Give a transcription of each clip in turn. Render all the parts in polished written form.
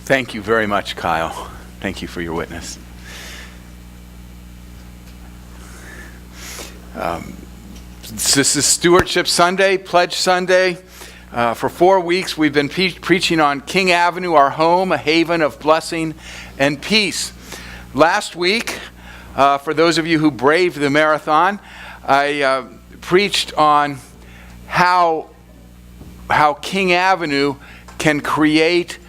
Thank you very much, Kyle. Thank you for your witness. This is Stewardship Sunday, Pledge Sunday. For 4 weeks, we've been preaching on King Avenue, our home, a haven of blessing and peace. Last week, for those of you who braved the marathon, I preached on how King Avenue can create,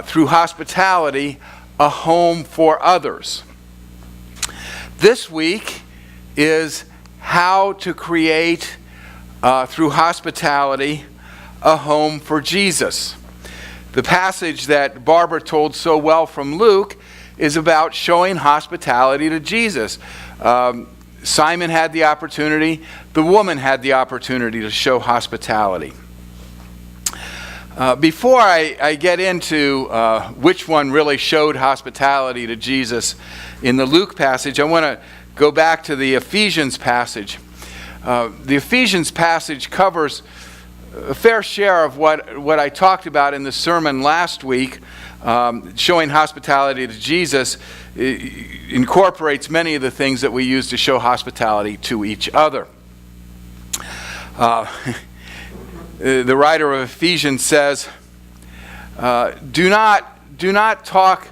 through hospitality, a home for others. This week is how to create, through hospitality, a home for Jesus. The passage that Barbara told so well from Luke is about showing hospitality to Jesus. Simon had the opportunity, the woman had the opportunity to show hospitality. Before I get into which one really showed hospitality to Jesus in the Luke passage, I want to go back to the Ephesians passage. The Ephesians passage covers a fair share of what I talked about in the sermon last week. Showing hospitality to Jesus incorporates many of the things that we use to show hospitality to each other. The writer of Ephesians says, do not talk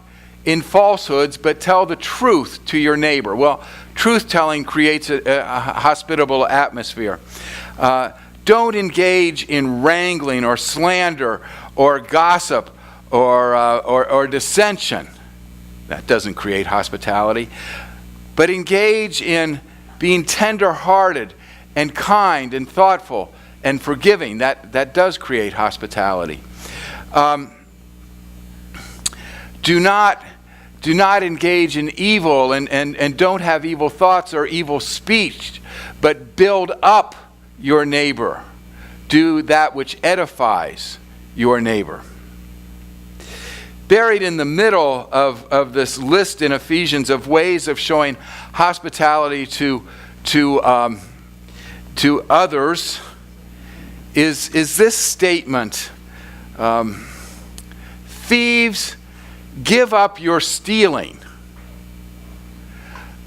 in falsehoods, but tell the truth to your neighbor. Well, truth-telling creates a hospitable atmosphere. Don't engage in wrangling or slander or gossip or dissension. That doesn't create hospitality. But engage in being tender-hearted and kind and thoughtful and forgiving. That does create hospitality. Do not engage in evil and don't have evil thoughts or evil speech, but build up your neighbor. Do that which edifies your neighbor. Buried in the middle of this list in Ephesians of ways of showing hospitality to others is this statement: thieves, give up your stealing.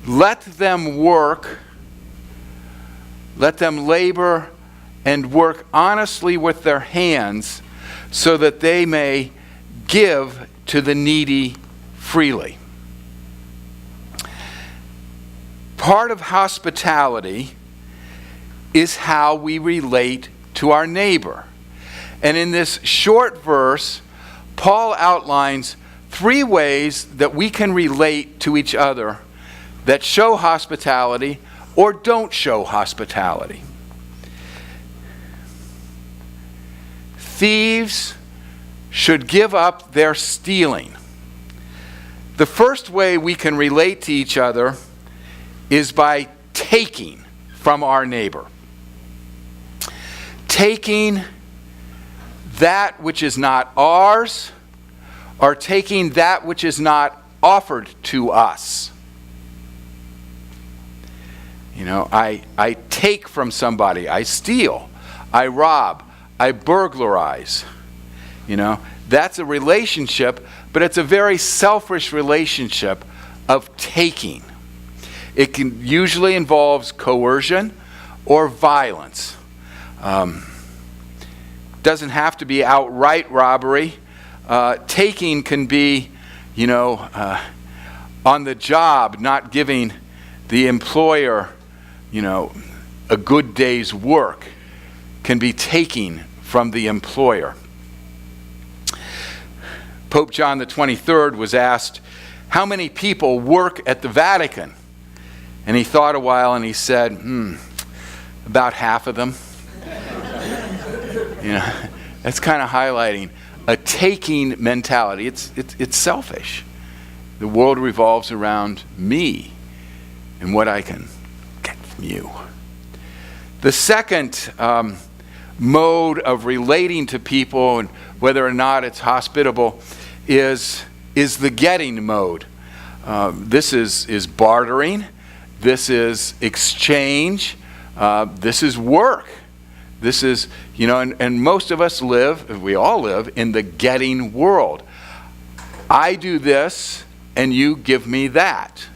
Let them work. Let them labor and work honestly with their hands so that they may give to the needy freely. Part of hospitality is how we relate to our neighbor. And in this short verse, Paul outlines 3 ways that we can relate to each other that show hospitality or don't show hospitality. Thieves should give up their stealing. The first way we can relate to each other is by taking from our neighbor. Taking that which is not ours, or taking that which is not offered to us. You know, I take from somebody, I steal, I rob, I burglarize. You know, that's a relationship, but it's a very selfish relationship of taking. It usually involves coercion or violence. Doesn't have to be outright robbery. Taking can be, on the job, not giving the employer, a good day's work can be taking from the employer. Pope John the 23rd was asked, how many people work at the Vatican? And he thought a while and he said, about half of them. That's kind of highlighting a taking mentality. It's selfish. The world revolves around me and what I can get from you. The second mode of relating to people, and whether or not it's hospitable, is the getting mode. This is bartering. This is exchange. This is work. This is, and most of us we all live in the getting world. I do this and you give me that.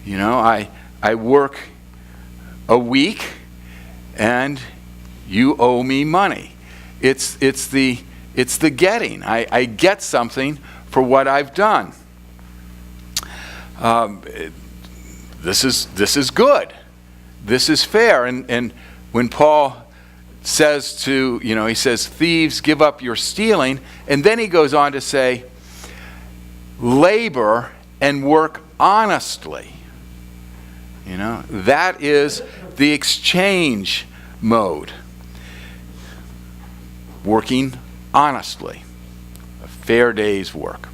You know, I work a week and you owe me money. It's the getting. I get something for what I've done. This is good. This is fair. And when Paul says he says, thieves, give up your stealing, and then he goes on to say, labor and work honestly. You know, that is the exchange mode. Working honestly. A fair day's work.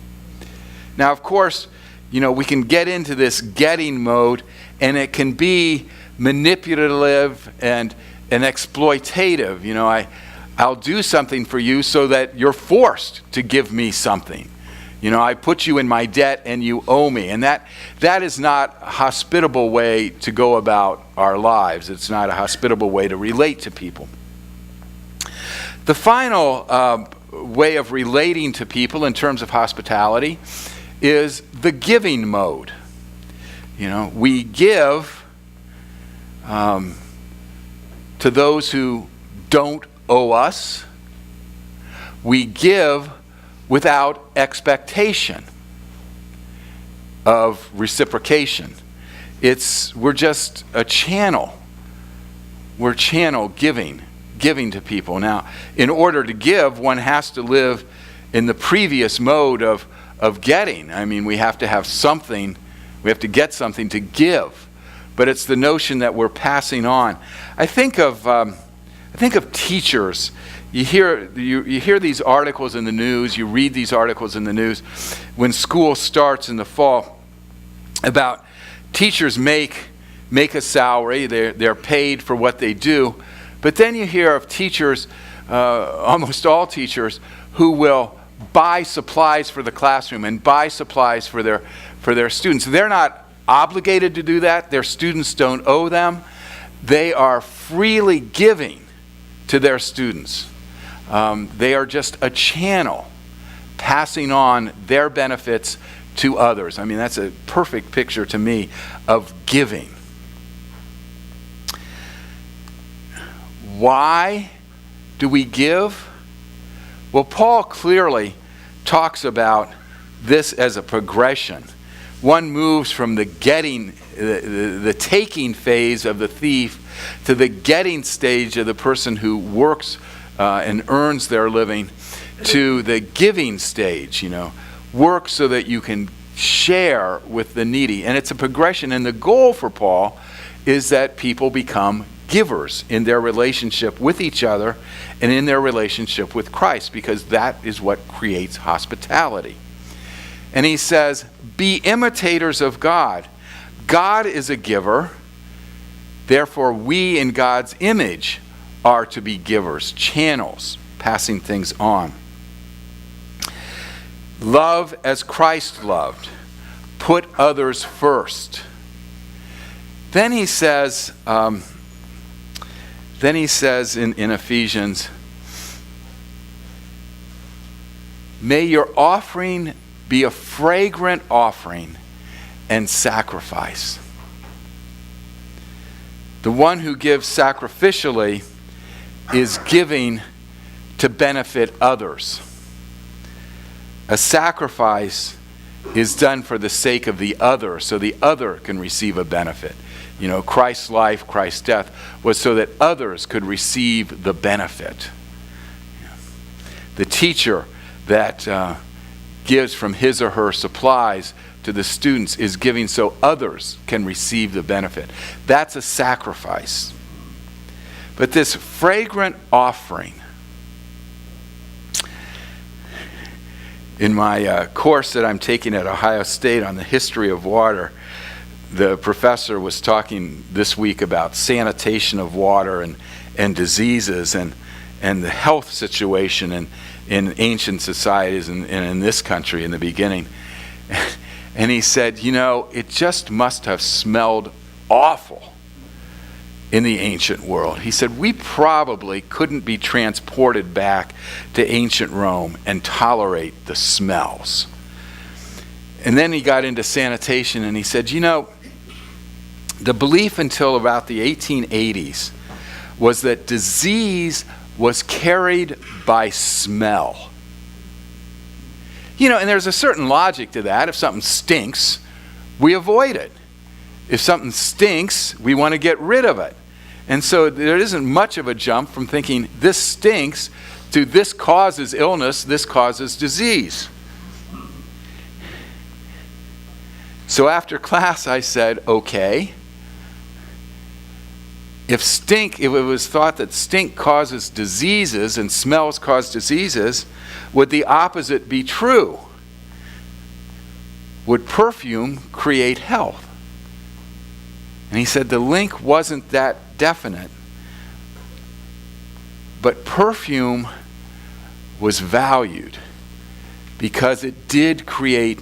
Now, of course, we can get into this getting mode, and it can be manipulative and exploitative. I'll do something for you so that you're forced to give me something. I put you in my debt and you owe me. And that is not a hospitable way to go about our lives. It's not a hospitable way to relate to people. The final way of relating to people in terms of hospitality is the giving mode. We give to those who don't owe us. We give without expectation of reciprocation. We're just a channel. We're channel giving to people. Now, in order to give, one has to live in the previous mode of getting. I mean, we have to have something. We have to get something to give. But it's the notion that we're passing on. I think of teachers. You hear these articles in the news. You read these articles in the news when school starts in the fall about teachers make a salary. They're paid for what they do. But then you hear of teachers, almost all teachers, who will buy supplies for the classroom and buy supplies for their students. They're not obligated to do that. Their students don't owe them. They are freely giving to their students. They are just a channel passing on their benefits to others. I mean, that's a perfect picture to me of giving. Why do we give? Well, Paul clearly talks about this as a progression. One moves from the getting, the taking phase of the thief to the getting stage of the person who works and earns their living, to the giving stage. Work so that you can share with the needy. And it's a progression. And the goal for Paul is that people become givers in their relationship with each other and in their relationship with Christ, because that is what creates hospitality. And he says, be imitators of God. God is a giver. Therefore, we in God's image are to be givers, channels, passing things on. Love as Christ loved. Put others first. Then he says in Ephesians, may your offering be a fragrant offering and sacrifice. The one who gives sacrificially is giving to benefit others. A sacrifice is done for the sake of the other, so the other can receive a benefit. Christ's life, Christ's death was so that others could receive the benefit. The teacher that gives from his or her supplies to the students is giving so others can receive the benefit. That's a sacrifice. But this fragrant offering, in my course that I'm taking at Ohio State on the history of water, the professor was talking this week about sanitation of water and diseases and the health situation in ancient societies and in this country in the beginning. And he said, it just must have smelled awful in the ancient world. He said, we probably couldn't be transported back to ancient Rome and tolerate the smells. And then he got into sanitation, and he said, the belief until about the 1880s was that disease was carried by smell. And there's a certain logic to that. If something stinks, we avoid it. If something stinks, we want to get rid of it. And so there isn't much of a jump from thinking this stinks to this causes illness, this causes disease. So after class I said, okay, if it was thought that stink causes diseases and smells cause diseases, would the opposite be true? Would perfume create health? And he said the link wasn't that definite, but perfume was valued because it did create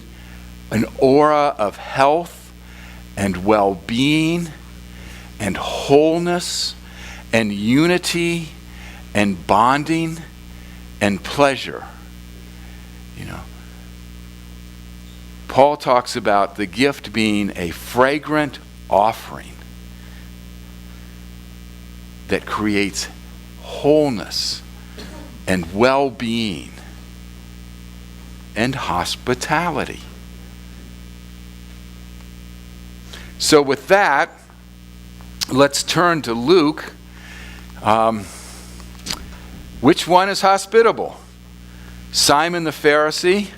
an aura of health and well-being and wholeness and unity and bonding and pleasure. Paul talks about the gift being a fragrant offering that creates wholeness and well-being and hospitality. So with that, let's turn to Luke. Which one is hospitable? Simon the Pharisee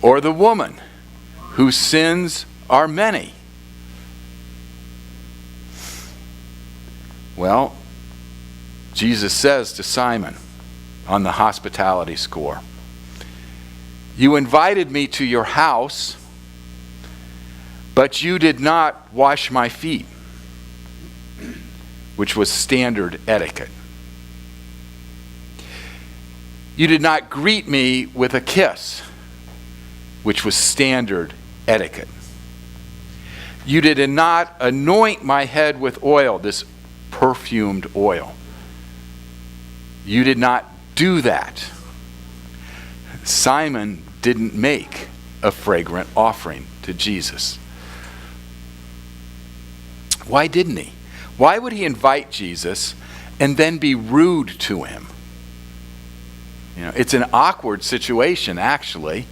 or the woman whose sins are many? Well, Jesus says to Simon on the hospitality score, you invited me to your house, but you did not wash my feet, which was standard etiquette. You did not greet me with a kiss, which was standard etiquette. You did not anoint my head with oil, this perfumed oil. You did not do that. Simon didn't make a fragrant offering to Jesus. Why didn't he? Why would he invite Jesus and then be rude to him? It's an awkward situation, actually.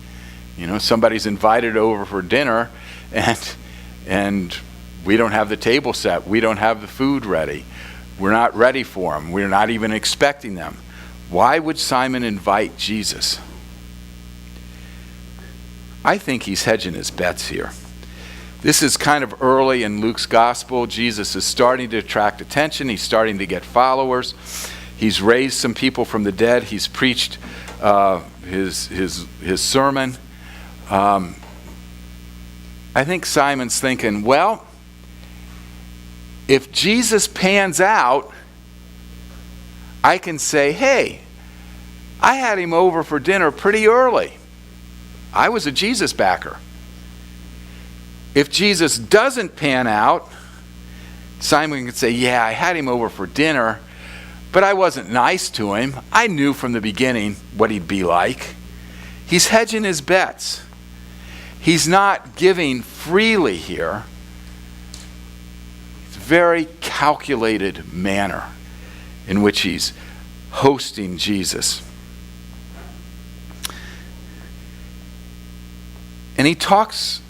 Somebody's invited over for dinner and we don't have the table set. We don't have the food ready. We're not ready for them. We're not even expecting them. Why would Simon invite Jesus? I think he's hedging his bets here. This is kind of early in Luke's gospel. Jesus is starting to attract attention. He's starting to get followers. He's raised some people from the dead. He's preached his sermon. I think Simon's thinking, well, if Jesus pans out, I can say, hey, I had him over for dinner pretty early. I was a Jesus backer. If Jesus doesn't pan out, Simon can say, yeah, I had him over for dinner, but I wasn't nice to him. I knew from the beginning what he'd be like. He's hedging his bets. He's not giving freely here. It's a very calculated manner in which he's hosting Jesus. And he talks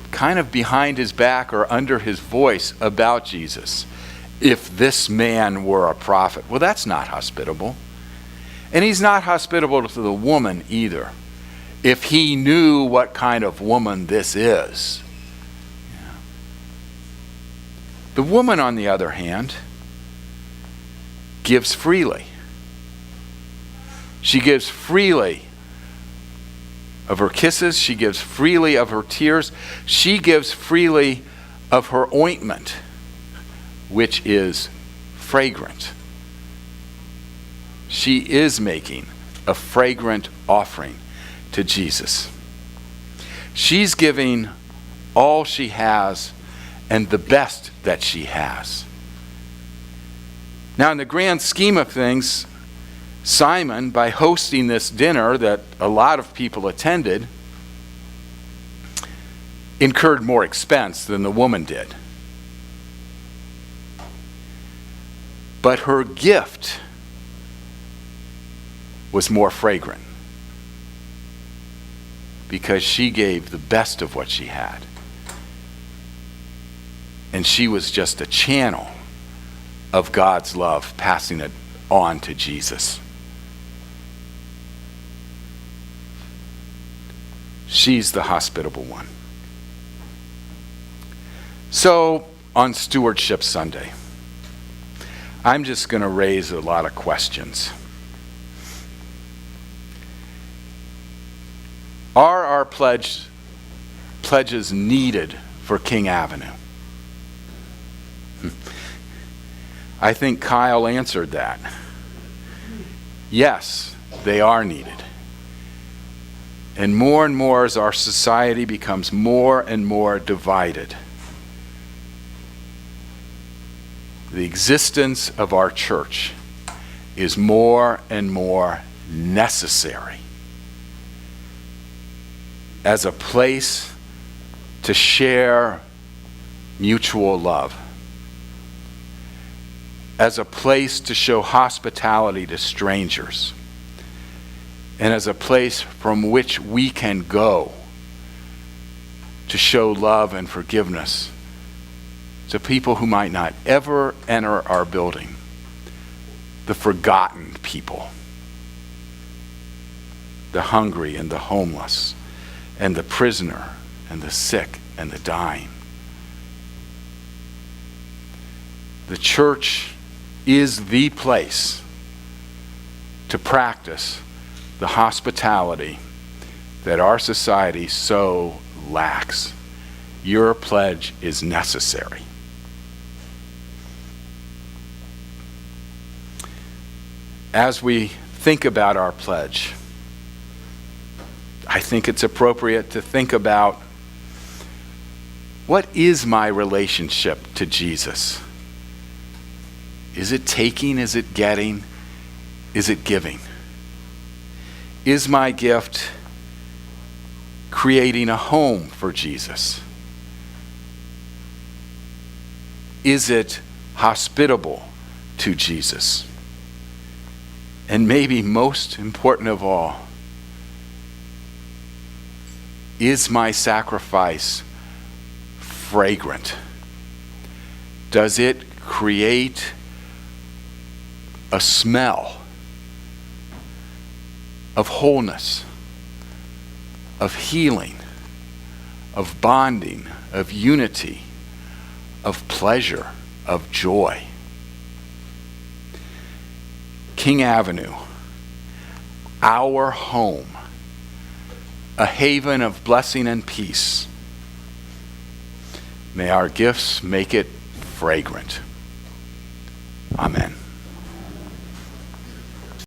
kind of behind his back or under his voice about Jesus. If this man were a prophet. Well, that's not hospitable. And he's not hospitable to the woman either. If he knew what kind of woman this is. The woman, on the other hand, gives freely. She gives freely of her kisses. She gives freely of her tears. She gives freely of her ointment, which is fragrant. She is making a fragrant offering to Jesus. She's giving all she has and the best that she has. Now, in the grand scheme of things, Simon, by hosting this dinner that a lot of people attended, incurred more expense than the woman did. But her gift was more fragrant because she gave the best of what she had. And she was just a channel of God's love, passing it on to Jesus. She's the hospitable one. So, on Stewardship Sunday, I'm just going to raise a lot of questions. Are our pledges needed for King Avenue? I think Kyle answered that. Yes, they are needed. And more as our society becomes more and more divided, the existence of our church is more and more necessary as a place to share mutual love, as a place to show hospitality to strangers, and as a place from which we can go to show love and forgiveness to people who might not ever enter our building, the forgotten people, the hungry and the homeless, and the prisoner and the sick and the dying. The church is the place to practice the hospitality that our society so lacks. Your pledge is necessary. As we think about our pledge, I think it's appropriate to think about, what is my relationship to Jesus? Is it taking? Is it getting? Is it giving? Is my gift creating a home for Jesus? Is it hospitable to Jesus? And maybe most important of all, is my sacrifice fragrant? Does it create a smell of wholeness, of healing, of bonding, of unity, of pleasure, of joy? King Avenue, our home, a haven of blessing and peace. May our gifts make it fragrant. Amen.